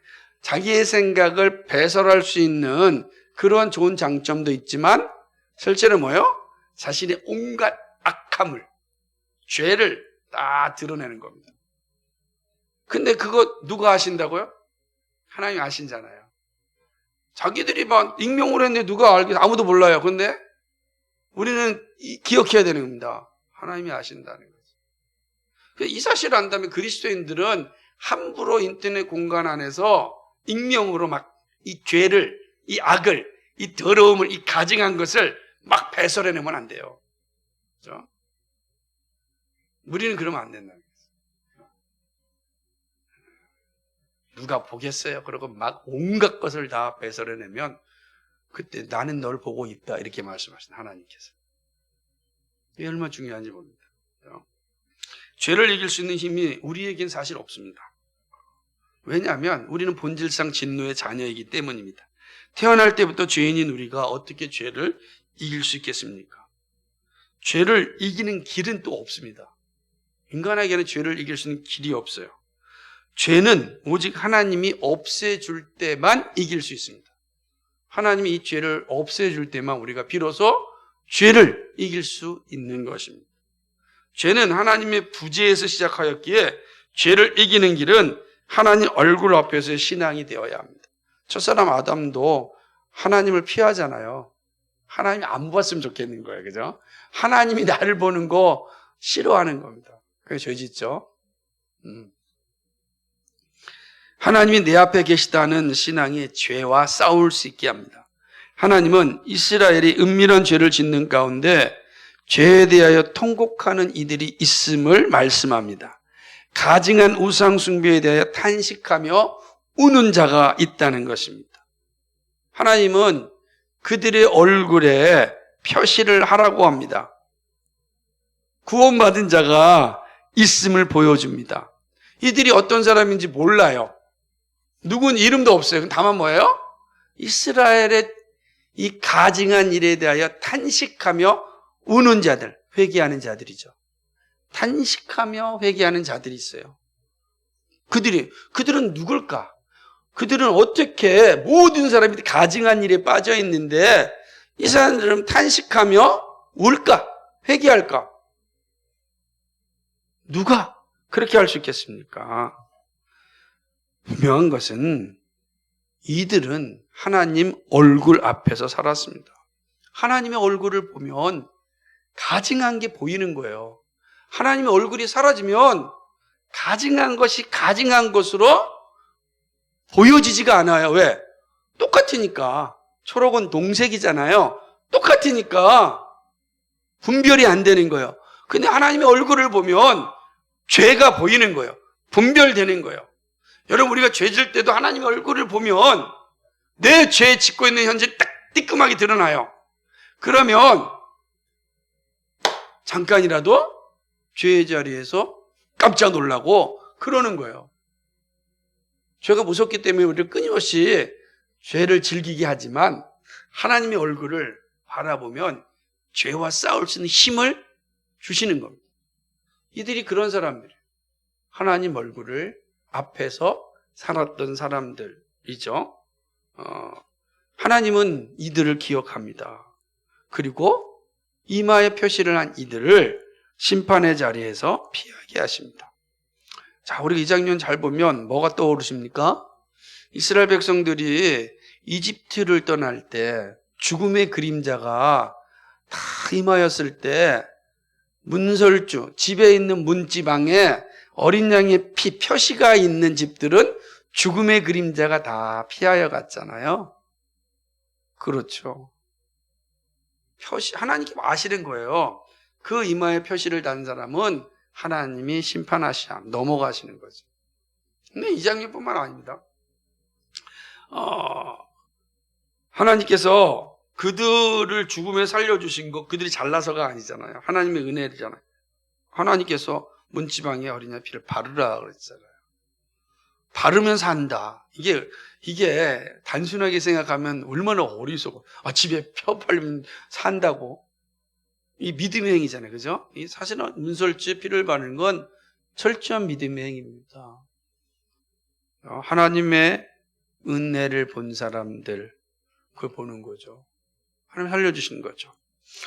자기의 생각을 배설할 수 있는 그러한 좋은 장점도 있지만 실제로 뭐예요? 자신의 온갖 악함을, 죄를 다 드러내는 겁니다. 근데 그거 누가 아신다고요? 하나님이 아신잖아요. 자기들이 막 익명으로 했는데 누가 알겠어? 아무도 몰라요. 근데 우리는 기억해야 되는 겁니다. 하나님이 아신다는 거죠. 이 사실을 안다면 그리스도인들은 함부로 인터넷 공간 안에서 익명으로 막 이 죄를, 이 악을, 이 더러움을, 이 가증한 것을 막 배설해내면 안 돼요. 그렇죠? 우리는 그러면 안 된다는 거죠. 누가 보겠어요? 그러고 막 온갖 것을 다 배설해내면 그때 나는 널 보고 있다 이렇게 말씀하신 하나님께서. 이게 얼마나 중요한지 봅니다. 그렇죠? 죄를 이길 수 있는 힘이 우리에겐 사실 없습니다. 왜냐하면 우리는 본질상 진노의 자녀이기 때문입니다. 태어날 때부터 죄인인 우리가 어떻게 죄를 이길 수 있겠습니까? 죄를 이기는 길은 또 없습니다. 인간에게는 죄를 이길 수 있는 길이 없어요. 죄는 오직 하나님이 없애줄 때만 이길 수 있습니다. 하나님이 이 죄를 없애줄 때만 우리가 비로소 죄를 이길 수 있는 것입니다. 죄는 하나님의 부재에서 시작하였기에 죄를 이기는 길은 하나님 얼굴 앞에서의 신앙이 되어야 합니다. 첫사람 아담도 하나님을 피하잖아요. 하나님이 안 봤으면 좋겠는 거예요. 그죠? 하나님이 나를 보는 거 싫어하는 겁니다. 그게 죄 짓죠. 하나님이 내 앞에 계시다는 신앙이 죄와 싸울 수 있게 합니다. 하나님은 이스라엘이 은밀한 죄를 짓는 가운데 죄에 대하여 통곡하는 이들이 있음을 말씀합니다. 가증한 우상 숭배에 대하여 탄식하며 우는 자가 있다는 것입니다. 하나님은 그들의 얼굴에 표시를 하라고 합니다. 구원받은 자가 있음을 보여줍니다. 이들이 어떤 사람인지 몰라요. 누군 이름도 없어요. 다만 뭐예요? 이스라엘의 이 가증한 일에 대하여 탄식하며 우는 자들, 회개하는 자들이죠. 탄식하며 회개하는 자들이 있어요. 그들은 누굴까? 그들은 어떻게 모든 사람이 가증한 일에 빠져 있는데 이 사람들은 탄식하며 울까? 회개할까? 누가 그렇게 할 수 있겠습니까? 분명한 것은 이들은 하나님 얼굴 앞에서 살았습니다. 하나님의 얼굴을 보면 가증한 게 보이는 거예요. 하나님의 얼굴이 사라지면 가증한 것이 가증한 것으로 보여지지가 않아요. 왜? 똑같으니까. 초록은 동색이잖아요. 똑같으니까 분별이 안 되는 거예요. 근데 하나님의 얼굴을 보면 죄가 보이는 거예요. 분별되는 거예요. 여러분, 우리가 죄 질 때도 하나님의 얼굴을 보면 내 죄 짓고 있는 현실이 딱 띠끔하게 드러나요. 그러면 잠깐이라도 죄의 자리에서 깜짝 놀라고 그러는 거예요. 죄가 무섭기 때문에 우리를 끊임없이 죄를 즐기게 하지만 하나님의 얼굴을 바라보면 죄와 싸울 수 있는 힘을 주시는 겁니다. 이들이 그런 사람들이에요. 하나님 얼굴을 앞에서 살았던 사람들이죠. 하나님은 이들을 기억합니다. 그리고 이마에 표시를 한 이들을 심판의 자리에서 피하게 하십니다. 자, 우리 이 장면 잘 보면 뭐가 떠오르십니까? 이스라엘 백성들이 이집트를 떠날 때 죽음의 그림자가 다 임하였을 때 문설주, 집에 있는 문지방에 어린 양의 피 표시가 있는 집들은 죽음의 그림자가 다 피하여 갔잖아요. 그렇죠. 표시, 하나님께 아시는 거예요. 그 이마에 표시를 단 사람은 하나님이 심판하시야 넘어가시는 거죠. 근데 이 장면뿐만 아닙니다. 하나님께서 그들을 죽음에 살려주신 거 그들이 잘나서가 아니잖아요. 하나님의 은혜잖아요. 하나님께서 문지방에 어린 양 피를 바르라 그랬잖아요. 바르면 산다. 이게 단순하게 생각하면 얼마나 어리석어. 집에 펴 바르면 산다고. 이 믿음의 행위잖아요. 그죠? 사실은 문설주에 피를 바르는 건 철저한 믿음의 행위입니다. 하나님의 은혜를 본 사람들, 그걸 보는 거죠. 하나님 살려주시는 거죠.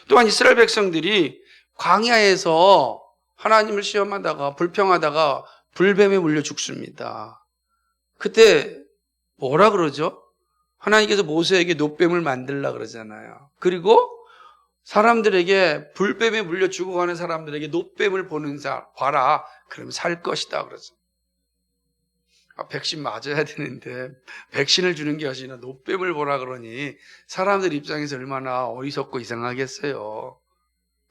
또한 이스라엘 백성들이 광야에서 하나님을 시험하다가 불평하다가 불뱀에 물려 죽습니다. 그때 뭐라 그러죠? 하나님께서 모세에게 놋뱀을 만들라 그러잖아요. 그리고 사람들에게 불뱀에 물려 죽어가는 사람들에게 놋뱀을 보는 자 봐라. 그러면 살 것이다 그러죠. 백신 맞아야 되는데 백신을 주는 게 아니라 놋뱀을 보라 그러니 사람들 입장에서 얼마나 어리석고 이상하겠어요.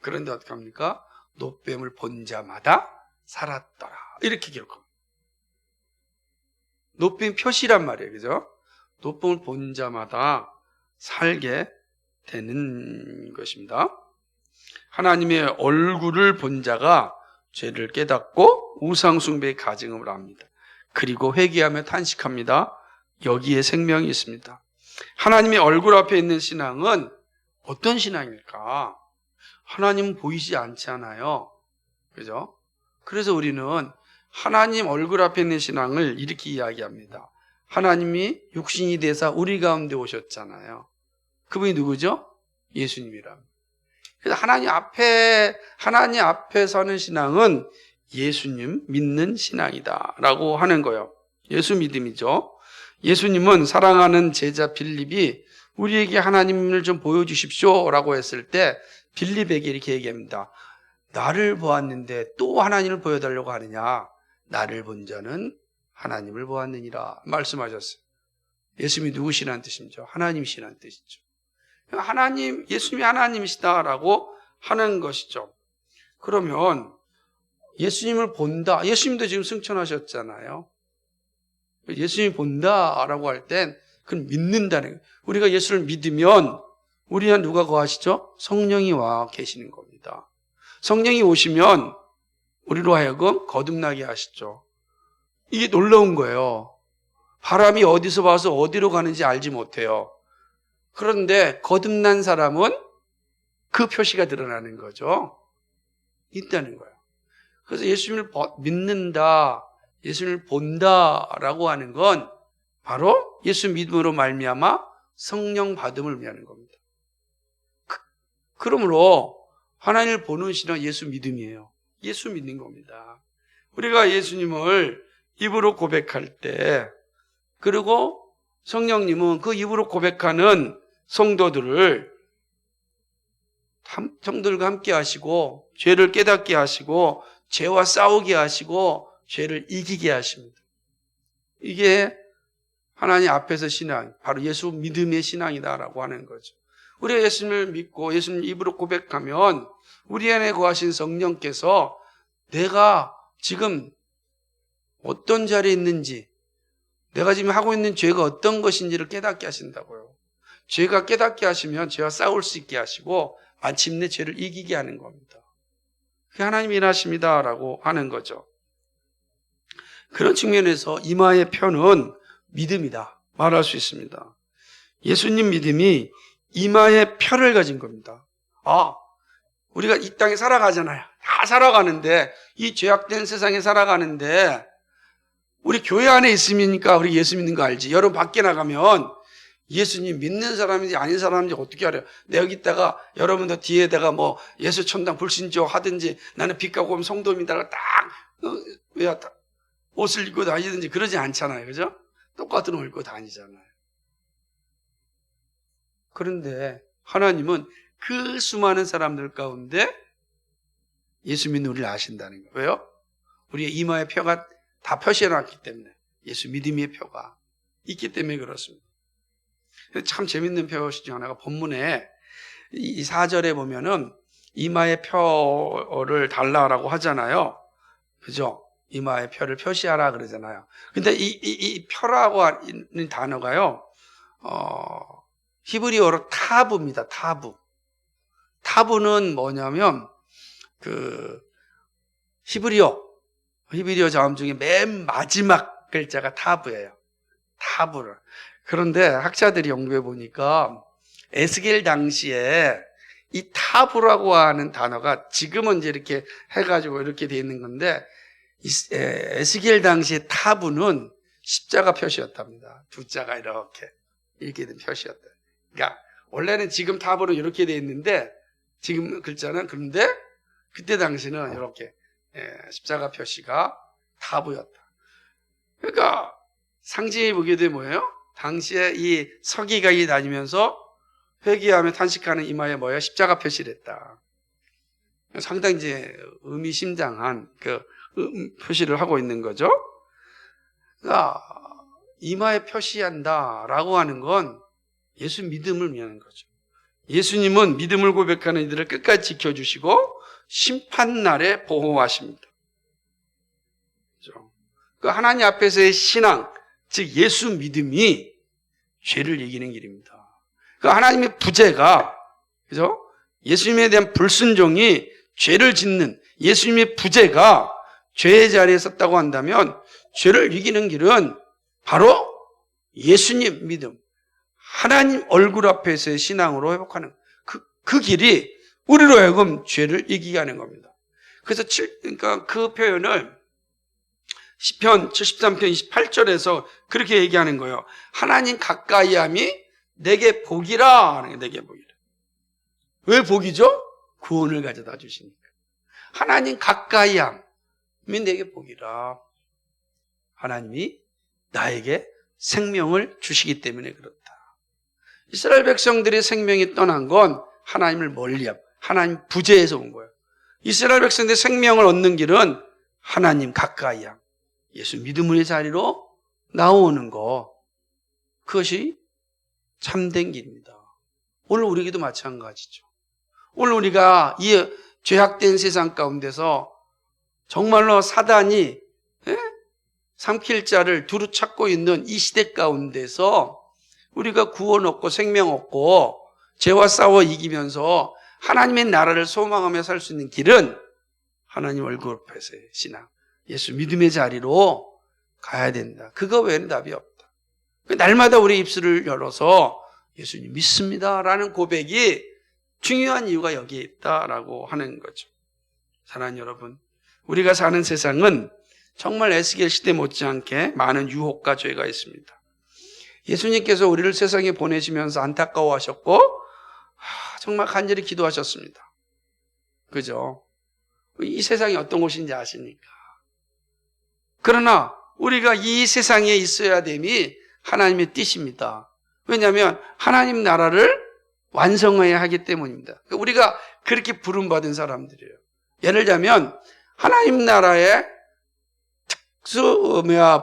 그런데 어떡합니까? 놋뱀을 본 자마다 살았더라. 이렇게 기록합니다. 놋뱀 표시란 말이에요. 그죠? 놋뱀을 본 자마다 살게 되는 것입니다. 하나님의 얼굴을 본 자가 죄를 깨닫고 우상숭배의 가증을 합니다. 그리고 회개하며 탄식합니다. 여기에 생명이 있습니다. 하나님의 얼굴 앞에 있는 신앙은 어떤 신앙일까? 하나님은 보이지 않잖아요. 그죠? 그래서 우리는 하나님 얼굴 앞에 있는 신앙을 이렇게 이야기합니다. 하나님이 육신이 되사 우리 가운데 오셨잖아요. 그분이 누구죠? 예수님이랍니다. 그래서 하나님 앞에 서는 신앙은 예수님 믿는 신앙이다라고 하는 거예요. 예수 믿음이죠. 예수님은 사랑하는 제자 빌립이 우리에게 하나님을 좀 보여주십시오라고 했을 때 빌립에게 이렇게 얘기합니다. 나를 보았는데 또 하나님을 보여달라고 하느냐? 나를 본 자는 하나님을 보았느니라 말씀하셨어요. 예수님이 누구시라는 뜻이죠? 하나님이시라는 뜻이죠. 예수님이 하나님이시다라고 하는 것이죠. 그러면 예수님을 본다. 예수님도 지금 승천하셨잖아요. 예수님이 본다라고 할 땐 그건 믿는다는 거예요. 우리가 예수를 믿으면 우리는 누가 거하시죠? 성령이 와 계시는 겁니다. 성령이 오시면 우리로 하여금 거듭나게 하시죠. 이게 놀라운 거예요. 바람이 어디서 와서 어디로 가는지 알지 못해요. 그런데 거듭난 사람은 그 표시가 드러나는 거죠. 있다는 거예요. 그래서 예수님을 믿는다, 예수님을 본다라고 하는 건 바로 예수 믿음으로 말미암아 성령 받음을 의미하는 겁니다. 그러므로 하나님을 보는 신앙은 예수 믿음이에요. 예수 믿는 겁니다. 우리가 예수님을 입으로 고백할 때, 그리고 성령님은 그 입으로 고백하는 성도들과 함께 하시고, 죄를 깨닫게 하시고, 죄와 싸우게 하시고, 죄를 이기게 하십니다. 이게 하나님 앞에서 신앙, 바로 예수 믿음의 신앙이다라고 하는 거죠. 우리가 예수님을 믿고 예수님 입으로 고백하면 우리 안에 거하신 성령께서 내가 지금 어떤 자리에 있는지, 내가 지금 하고 있는 죄가 어떤 것인지를 깨닫게 하신다고요. 죄가 깨닫게 하시면 죄와 싸울 수 있게 하시고 마침내 죄를 이기게 하는 겁니다. 그게 하나님의 일하십니다라고 하는 거죠. 그런 측면에서 이마의 표는 믿음이다 말할 수 있습니다. 예수님 믿음이 이마의 표를 가진 겁니다. 우리가 이 땅에 살아가잖아요. 다 살아가는데, 이 죄악된 세상에 살아가는데 우리 교회 안에 있으니까 우리 예수 믿는 거 알지. 여러분 밖에 나가면 예수님 믿는 사람인지 아닌 사람인지 어떻게 알아요? 내가 여기 있다가 여러분도 뒤에다가 뭐 예수 천당 불신조 하든지, 나는 빛 가고 오면 성도입니다가 딱 옷을 입고 다니든지 그러지 않잖아요. 그죠? 똑같은 옷 입고 다니잖아요. 그런데 하나님은 그 수많은 사람들 가운데 예수 믿는 우리를 아신다는 거예요. 왜요? 우리의 이마의 표가 다 표시해놨기 때문에, 예수 믿음의 표가 있기 때문에 그렇습니다. 참 재밌는 표시 중 하나가 본문에 이 4절에 보면은 이마의 표를 달라라고 하잖아요. 그죠? 이마의 표를 표시하라 그러잖아요. 근데 이 표라고 하는 단어가요, 히브리어로 타부입니다. 타부. 타부는 뭐냐면, 히브리어 자음 중에 맨 마지막 글자가 타부예요. 타부를. 그런데 학자들이 연구해 보니까 에스겔 당시에 이 타부라고 하는 단어가 지금은 이제 이렇게 해가지고 이렇게 돼 있는 건데, 에스겔 당시에 타부는 십자가 표시였답니다. 두 자가 이렇게 된 표시였다. 그러니까 원래는 지금 타부는 이렇게 돼 있는데, 지금 글자는, 그런데 그때 당시는 이렇게 십자가 표시가 타부였다. 그러니까 상징이 보게 되면 뭐예요? 당시에 이 서기관이 다니면서 회개하며 탄식하는 이마에 뭐예요? 십자가 표시를 했다. 상당히 이제 의미심장한 표시를 하고 있는 거죠. 그러니까 이마에 표시한다라고 하는 건 예수 믿음을 의미하는 거죠. 예수님은 믿음을 고백하는 이들을 끝까지 지켜주시고 심판날에 보호하십니다. 그렇죠? 그 하나님 앞에서의 신앙, 즉 예수 믿음이 죄를 이기는 길입니다. 그 하나님의 부재가, 그죠? 예수님에 대한 불순종이 죄를 짓는 예수님의 부재가 죄의 자리에 섰다고 한다면, 죄를 이기는 길은 바로 예수님 믿음, 하나님 얼굴 앞에서의 신앙으로 회복하는 그 길이 우리로 하여금 죄를 이기게 하는 겁니다. 그래서 그러니까 그 표현을 시편 73편 28절에서 그렇게 얘기하는 거예요. 하나님 가까이함이 내게 복이라. 내게 복이라. 왜 복이죠? 구원을 가져다 주시니까. 하나님 가까이함이 내게 복이라. 하나님이 나에게 생명을 주시기 때문에 그렇다. 이스라엘 백성들의 생명이 떠난 건 하나님을 멀리함, 하나님 부재에서 온 거예요. 이스라엘 백성들의 생명을 얻는 길은 하나님 가까이함, 예수 믿음의 자리로 나오는 거, 그것이 참된 길입니다. 오늘 우리에게도 마찬가지죠. 오늘 우리가 이 죄악된 세상 가운데서 정말로 사단이 삼킬 자를 두루 찾고 있는 이 시대 가운데서 우리가 구원 얻고 생명 얻고 죄와 싸워 이기면서 하나님의 나라를 소망하며 살 수 있는 길은 하나님 얼굴 앞에서의 신앙, 예수 믿음의 자리로 가야 된다. 그거 외에는 답이 없다. 날마다 우리 입술을 열어서 예수님 믿습니다라는 고백이 중요한 이유가 여기에 있다라고 하는 거죠. 사랑하는 여러분, 우리가 사는 세상은 정말 에스겔 시대 못지않게 많은 유혹과 죄가 있습니다. 예수님께서 우리를 세상에 보내시면서 안타까워하셨고 정말 간절히 기도하셨습니다. 그죠? 이 세상이 어떤 곳인지 아십니까? 그러나 우리가 이 세상에 있어야 됨이 하나님의 뜻입니다. 왜냐하면 하나님 나라를 완성해야 하기 때문입니다. 우리가 그렇게 부름받은 사람들이에요. 예를 들자면 하나님 나라의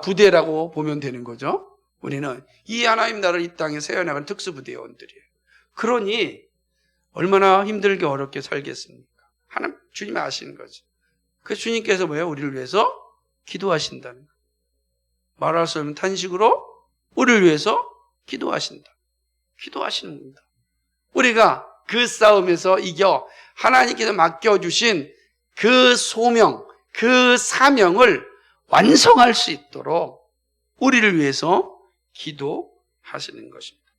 부대라고 보면 되는 거죠. 우리는 이 하나님 나라를 이 땅에 세워나가는 특수부대원들이에요. 그러니 얼마나 힘들게 어렵게 살겠습니까? 하나님 주님이 아시는 거죠. 그 주님께서 뭐예요? 우리를 위해서 기도하신다는 거예요. 말할 수 없는 탄식으로 우리를 위해서 기도하신다. 기도하시는 겁니다. 우리가 그 싸움에서 이겨 하나님께서 맡겨주신 그 소명, 그 사명을 완성할 수 있도록 우리를 위해서 기도하시는 것입니다.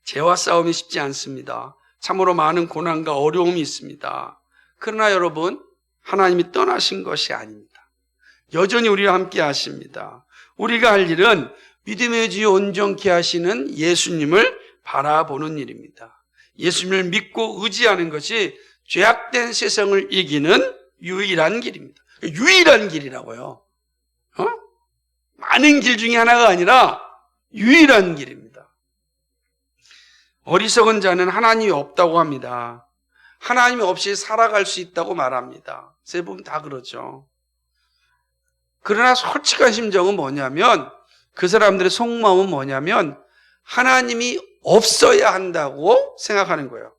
죄와 싸움이 쉽지 않습니다. 참으로 많은 고난과 어려움이 있습니다. 그러나 여러분, 하나님이 떠나신 것이 아닙니다. 여전히 우리와 함께 하십니다. 우리가 할 일은 믿음의 주 온전케 하시는 예수님을 바라보는 일입니다. 예수님을 믿고 의지하는 것이 죄악된 세상을 이기는 유일한 길입니다. 유일한 길이라고요. 많은 길 중에 하나가 아니라 유일한 길입니다. 어리석은 자는 하나님이 없다고 합니다. 하나님이 없이 살아갈 수 있다고 말합니다. 대부분 다 그렇죠. 그러나 솔직한 심정은 뭐냐면, 그 사람들의 속마음은 뭐냐면 하나님이 없어야 한다고 생각하는 거예요.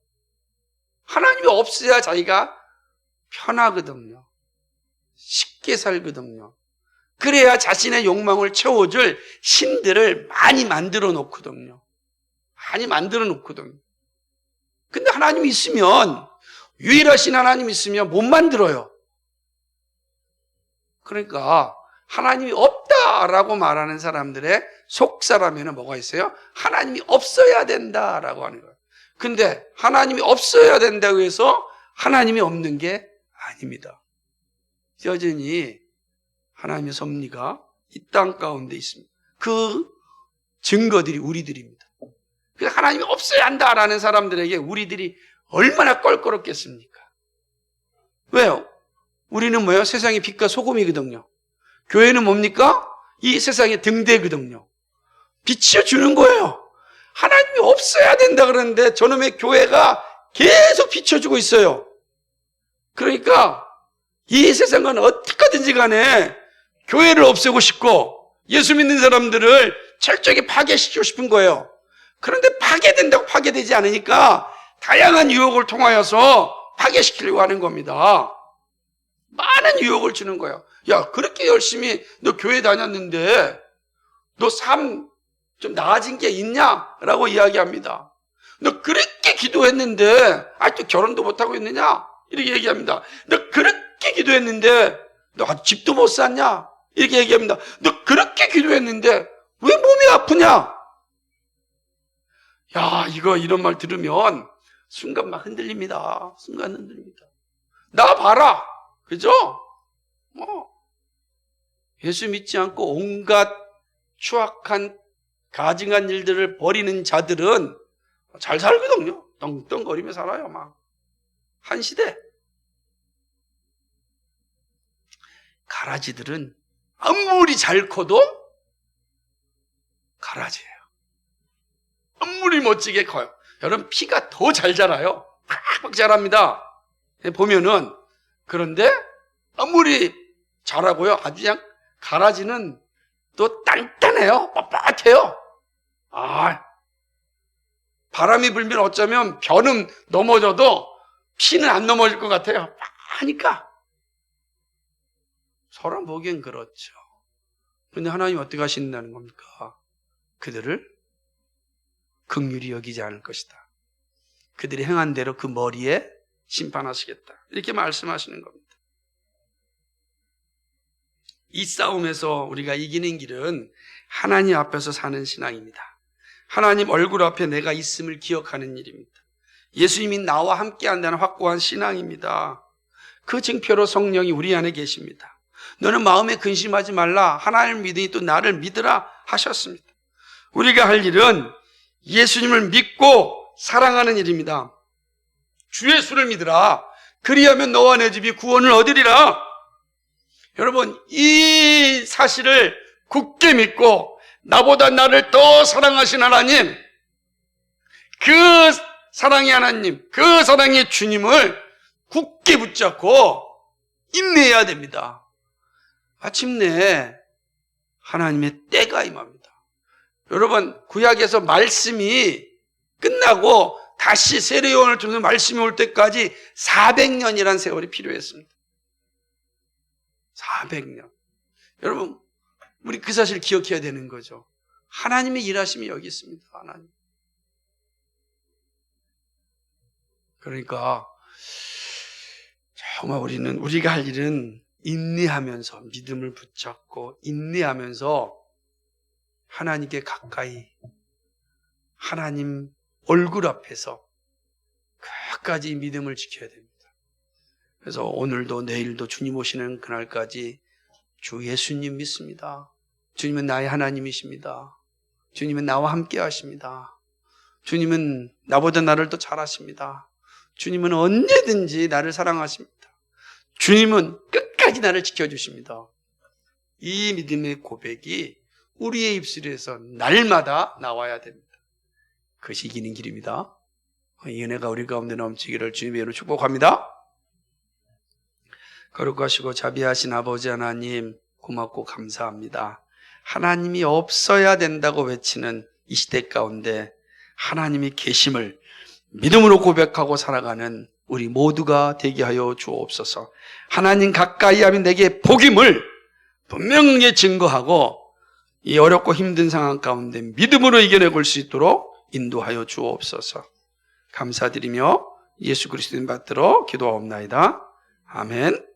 하나님이 없어야 자기가 편하거든요. 쉽게 살거든요. 그래야 자신의 욕망을 채워줄 신들을 많이 만들어 놓거든요. 많이 만들어 놓거든요. 근데 하나님이 있으면, 유일하신 하나님이 있으면 못 만들어요. 그러니까 하나님이 없다라고 말하는 사람들의 속사람에는 뭐가 있어요? 하나님이 없어야 된다라고 하는 거예요. 근데 하나님이 없어야 된다고 해서 하나님이 없는 게 아닙니다. 여전히 하나님의 섭리가 이 땅 가운데 있습니다. 그 증거들이 우리들입니다. 그래서 하나님이 없어야 한다라는 사람들에게 우리들이 얼마나 껄끄럽겠습니까? 왜요? 우리는 뭐예요? 세상의 빛과 소금이거든요. 교회는 뭡니까? 이 세상의 등대거든요. 비춰주는 거예요. 하나님이 없어야 된다 그러는데 저놈의 교회가 계속 비춰주고 있어요. 그러니까 이 세상은 어떻게든지 간에 교회를 없애고 싶고 예수 믿는 사람들을 철저히 파괴시키고 싶은 거예요. 그런데 파괴된다고 파괴되지 않으니까 다양한 유혹을 통하여서 파괴시키려고 하는 겁니다. 많은 유혹을 주는 거예요. 야, 그렇게 열심히 너 교회 다녔는데 너 삶 좀 나아진 게 있냐? 라고 이야기합니다. 너 그렇게 기도했는데 아직도 결혼도 못하고 있느냐? 이렇게 얘기합니다. 너 그렇게 기도했는데 너 아직 집도 못 샀냐? 이렇게 얘기합니다. 너 그렇게 기도했는데 왜 몸이 아프냐? 야, 이런 말 들으면 순간 막 흔들립니다. 순간 흔들립니다. 나 봐라. 그죠? 예수 믿지 않고 온갖 추악한 가증한 일들을 벌이는 자들은 잘 살거든요. 떵떵거리며 살아요. 막 한 시대. 가라지들은 아무리 잘 커도 가라지예요. 아무리 멋지게 커요. 여러분, 피가 더 잘 자라요. 팍팍 자랍니다. 보면은. 그런데 아무리 자라고요, 아주 그냥 가라지는 또 단단해요. 빳빳해요. 바람이 불면 어쩌면 벼는 넘어져도 피는 안 넘어질 것 같아요. 하니까. 사람 보기엔 그렇죠. 그런데 하나님 어떻게 하신다는 겁니까? 그들을 긍휼히 여기지 않을 것이다. 그들이 행한 대로 그 머리에 심판하시겠다. 이렇게 말씀하시는 겁니다. 이 싸움에서 우리가 이기는 길은 하나님 앞에서 사는 신앙입니다. 하나님 얼굴 앞에 내가 있음을 기억하는 일입니다. 예수님이 나와 함께 한다는 확고한 신앙입니다. 그 증표로 성령이 우리 안에 계십니다. 너는 마음에 근심하지 말라. 하나님을 믿으니 또 나를 믿으라 하셨습니다. 우리가 할 일은 예수님을 믿고 사랑하는 일입니다. 주 예수를 믿으라. 그리하면 너와 내 집이 구원을 얻으리라. 여러분, 이 사실을 굳게 믿고 나보다 나를 더 사랑하신 하나님, 그 사랑의 하나님, 그 사랑의 주님을 굳게 붙잡고 인내해야 됩니다. 마침내 하나님의 때가 임합니다. 여러분, 구약에서 말씀이 끝나고 다시 세례 요한을 통해서 말씀이 올 때까지 400년이라는 세월이 필요했습니다. 400년. 여러분, 우리 그 사실을 기억해야 되는 거죠. 하나님의 일하심이 여기 있습니다. 하나님. 그러니까 정말 우리가 할 일은 인내하면서 믿음을 붙잡고 인내하면서 하나님께 가까이 하나님 얼굴 앞에서 끝까지 믿음을 지켜야 됩니다. 그래서 오늘도 내일도 주님 오시는 그날까지 주 예수님 믿습니다. 주님은 나의 하나님이십니다. 주님은 나와 함께 하십니다. 주님은 나보다 나를 더 잘 아십니다. 주님은 언제든지 나를 사랑하십니다. 주님은 끝까지 나를 지켜주십니다. 이 믿음의 고백이 우리의 입술에서 날마다 나와야 됩니다. 그것이 이기는 길입니다. 이 은혜가 우리 가운데 넘치기를 주님의 이름으로 축복합니다. 거룩하시고 자비하신 아버지 하나님, 고맙고 감사합니다. 하나님이 없어야 된다고 외치는 이 시대 가운데 하나님이 계심을 믿음으로 고백하고 살아가는 우리 모두가 되게 하여 주옵소서. 하나님 가까이 하면 내게 복임을 분명히 증거하고 이 어렵고 힘든 상황 가운데 믿음으로 이겨내볼 수 있도록 인도하여 주옵소서. 감사드리며 예수 그리스도의 이름 받들어 기도하옵나이다. 아멘.